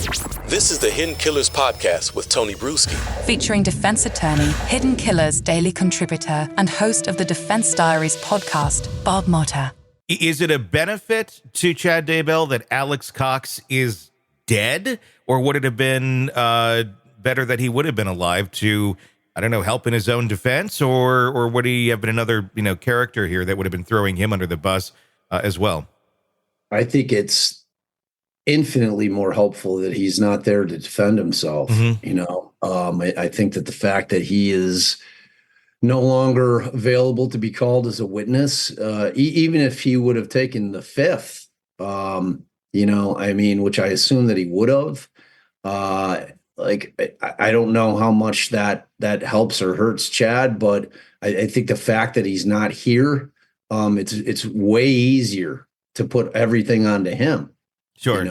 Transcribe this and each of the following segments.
This is the Hidden Killers podcast with Tony Brueski. Featuring defense attorney, Hidden Killers daily contributor, and host of the Defense Diaries podcast, Bob Motta. Is it a benefit to Chad Daybell that Alex Cox is dead? Or would it have been better that he would have been alive to, I don't know, help in his own defense? Or would he have been another, character here that would have been throwing him under the bus as well? I think it's infinitely more helpful that he's not there to defend himself. I think that the fact that he is no longer available to be called as a witness, even if he would have taken the fifth, which I assume that he would have, I don't know how much that helps or hurts Chad, but I think the fact that he's not here, it's way easier to put everything onto him. Sure.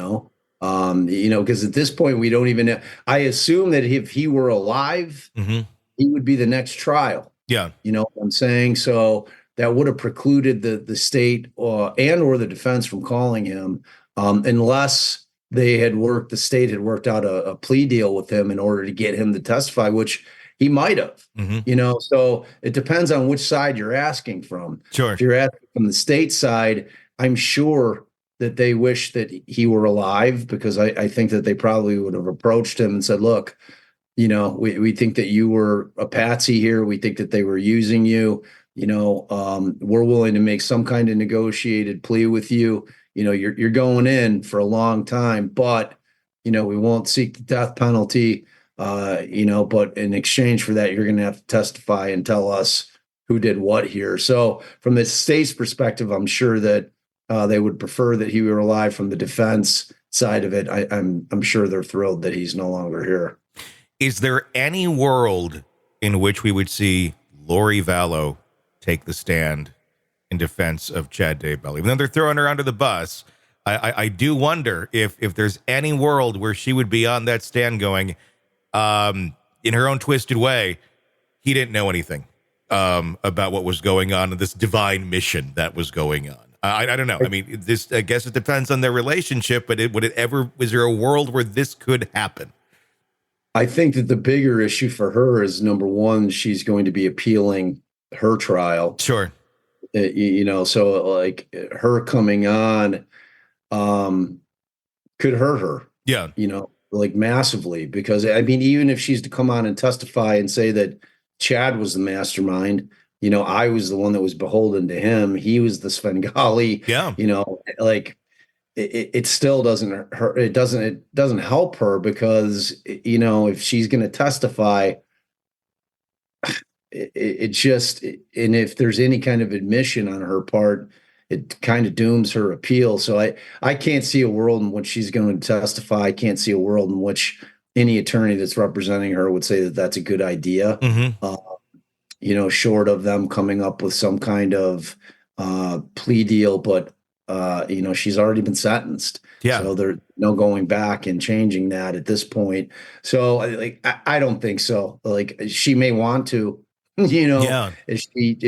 Because at this point we don't even know. I assume that if he were alive, he would be the next trial. Yeah. You know what I'm saying? So that would have precluded the state and or the defense from calling him unless the state had worked out a plea deal with him in order to get him to testify, which he might have, so it depends on which side you're asking from. Sure. If you're asking from the state side, I'm sure that they wish that he were alive, because I think that they probably would have approached him and said, look, we think that you were a patsy here. We think that they were using you. We're willing to make some kind of negotiated plea with you. You're going in for a long time, but, we won't seek the death penalty, but in exchange for that, you're going to have to testify and tell us who did what here. So from the state's perspective, I'm sure that they would prefer that he were alive. From the defense side of it, I'm sure they're thrilled that he's no longer here. Is there any world in which we would see Lori Vallow take the stand in defense of Chad Daybell? Even though they're throwing her under the bus, I do wonder if there's any world where she would be on that stand going, in her own twisted way, he didn't know anything about what was going on in this divine mission that was going on. I don't know. I mean, I guess it depends on their relationship, but is there a world where this could happen? I think that the bigger issue for her is, number one, she's going to be appealing her trial. Sure. So like her coming on could hurt her. Yeah. Massively, because even if she's to come on and testify and say that Chad was the mastermind, I was the one that was beholden to him. He was the Svengali. Yeah. It still doesn't hurt. It doesn't help her, because, if she's going to testify, it just, and if there's any kind of admission on her part, it kind of dooms her appeal. So I can't see a world in which she's going to testify. I can't see a world in which any attorney that's representing her would say that that's a good idea. Short of them coming up with some kind of plea deal, but she's already been sentenced. Yeah. So there's no going back and changing that at this point. So I don't think so. She may want to, as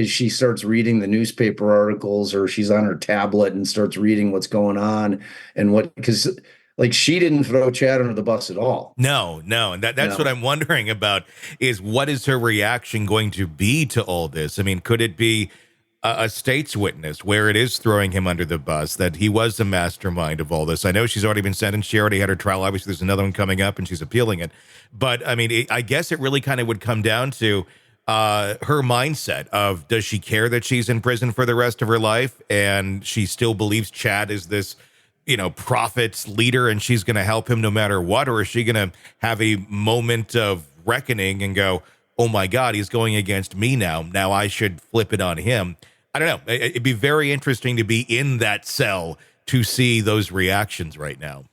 she starts reading the newspaper articles, or she's on her tablet and starts reading what's going on because she didn't throw Chad under the bus at all. No. And that's what I'm wondering about, is what is her reaction going to be to all this? I mean, could it be a state's witness where it is throwing him under the bus, that he was the mastermind of all this? I know she's already been sentenced. She already had her trial. Obviously, there's another one coming up and she's appealing it. But I mean, I guess it really kind of would come down to her mindset of, does she care that she's in prison for the rest of her life? And she still believes Chad is this, prophet's leader, and she's going to help him no matter what? Or is she going to have a moment of reckoning and go, oh my God, he's going against me now. Now I should flip it on him. I don't know. It'd be very interesting to be in that cell to see those reactions right now.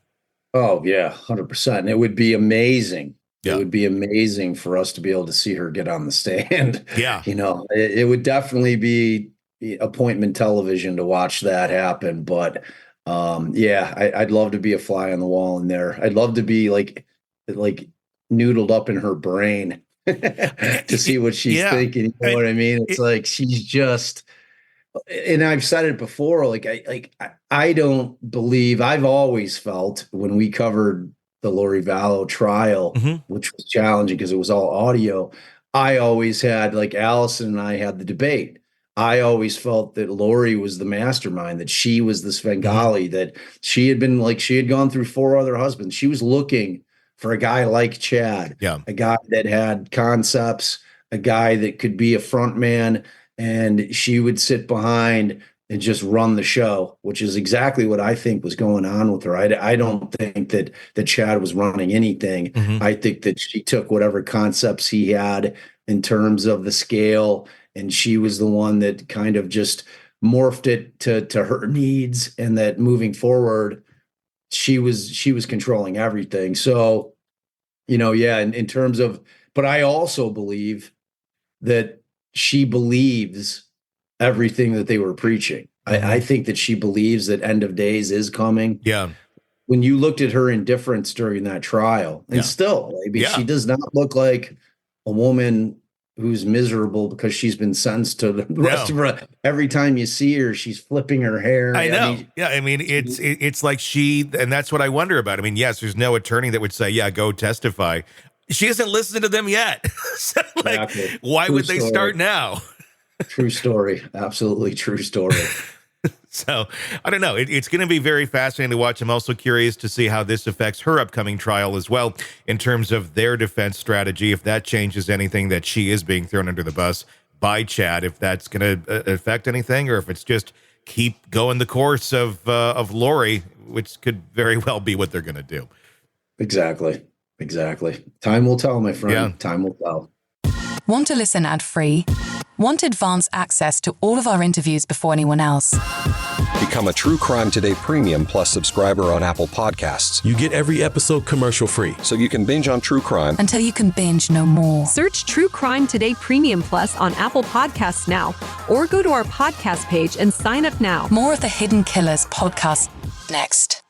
Oh yeah, 100%. And it would be amazing. Yeah. It would be amazing for us to be able to see her get on the stand. Yeah. It would definitely be appointment television to watch that happen. But I'd love to be a fly on the wall in there. I'd love to be like noodled up in her brain to see what she's thinking. You know what I mean? It's she's just, and I've said it before, I don't believe, I've always felt when we covered the Lori Vallow trial, which was challenging because it was all audio. I always had, like Allison and I had the debate. I always felt that Lori was the mastermind, that she was the Svengali, that she had gone through 4 other husbands. She was looking for a guy like Chad, a guy that had concepts, a guy that could be a front man, and she would sit behind and just run the show, which is exactly what I think was going on with her. I don't think that Chad was running anything. I think that she took whatever concepts he had in terms of the scale, and she was the one that kind of just morphed it to her needs, and that moving forward, she was controlling everything. So, in terms of, but I also believe that she believes everything that they were preaching. I think that she believes that end of days is coming. Yeah. When you looked at her indifference during that trial, and still, she does not look like a woman who's miserable because she's been sentenced to the rest of her. Every time you see her, she's flipping her hair. I know. It's like and that's what I wonder about. I mean, yes, there's no attorney that would say, go testify. She hasn't listened to them yet. So, exactly. Why would they start now? True story. Absolutely true story. So I don't know. It's going to be very fascinating to watch. I'm also curious to see how this affects her upcoming trial as well, in terms of their defense strategy, if that changes anything, that she is being thrown under the bus by Chad, if that's going to affect anything, or if it's just keep going the course of Lori, which could very well be what they're going to do. Exactly. Time will tell, my friend. Yeah. Time will tell. Want to listen ad-free? Want advanced access to all of our interviews before anyone else? Become a True Crime Today Premium Plus subscriber on Apple Podcasts. You get every episode commercial-free. So you can binge on true crime until you can binge no more. Search True Crime Today Premium Plus on Apple Podcasts now, or go to our podcast page and sign up now. More of the Hidden Killers podcast next.